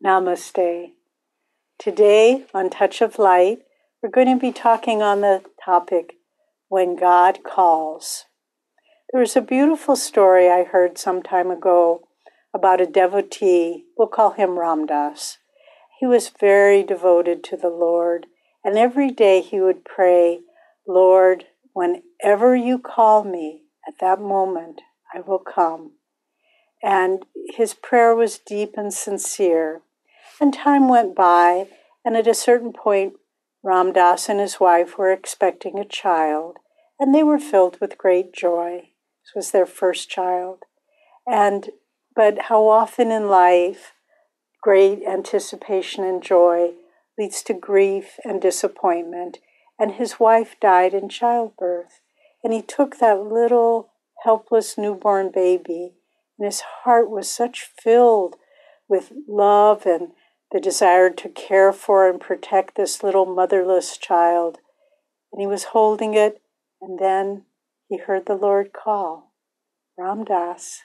Namaste. Today on Touch of Light, we're going to be talking on the topic, When God Calls. There was a beautiful story I heard some time ago about a devotee. We'll call him Ram Dass. He was very devoted to the Lord, and every day he would pray, Lord, whenever you call me, at that moment, I will come. And his prayer was deep and sincere. And time went by, and at a certain point, Ram Dass and his wife were expecting a child, and they were filled with great joy. This was their first child. But how often in life, great anticipation and joy leads to grief and disappointment, and his wife died in childbirth. And he took that little helpless newborn baby, and his heart was such filled with love and the desire to care for and protect this little motherless child. And he was holding it, and then he heard the Lord call, Ram Dass,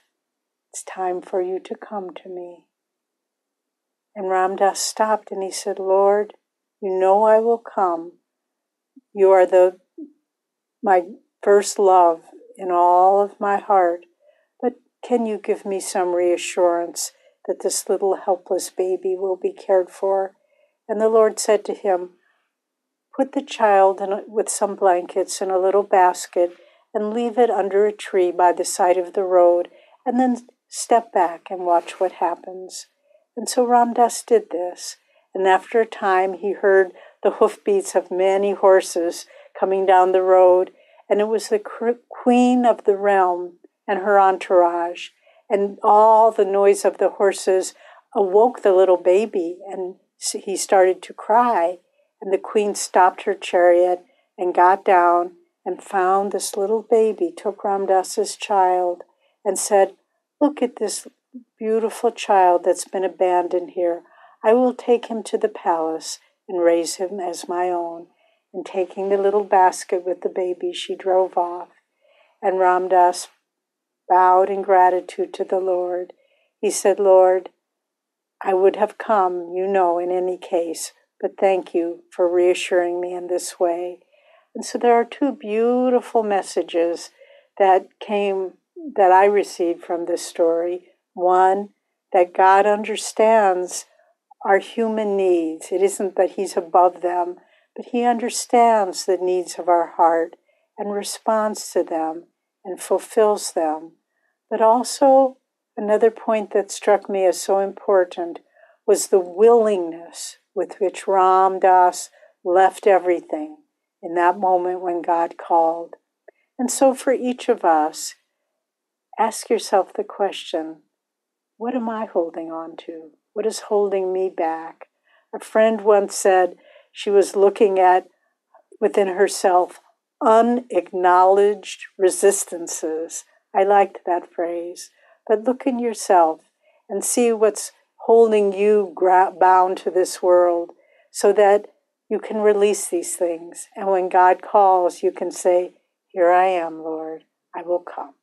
it's time for you to come to me. And Ram Dass stopped and he said, Lord, you know I will come. You are my first love in all of my heart. But can you give me some reassurance that this little helpless baby will be cared for? And the Lord said to him, put the child with some blankets in a little basket and leave it under a tree by the side of the road, and then step back and watch what happens. And so Ram Dass did this, and after a time he heard the hoofbeats of many horses coming down the road, and it was the queen of the realm and her entourage, and all the noise of the horses awoke the little baby, and he started to cry, and the queen stopped her chariot and got down and found this little baby, took Ram Dass's child, and said, look at this beautiful child that's been abandoned here. I will take him to the palace and raise him as my own. And taking the little basket with the baby, she drove off. And Ram Dass bowed in gratitude to the Lord. He said, Lord, I would have come, in any case, but thank you for reassuring me in this way. And so there are two beautiful messages that I received from this story. One, that God understands our human needs. It isn't that he's above them, but he understands the needs of our heart and responds to them and fulfills them. But also, another point that struck me as so important was the willingness with which Ram Dass left everything in that moment when God called. And so for each of us, ask yourself the question, what am I holding on to? What is holding me back? A friend once said she was looking at, within herself, unacknowledged resistances. I liked that phrase. But look in yourself and see what's holding you bound to this world so that you can release these things. And when God calls, you can say, here I am, Lord, I will come.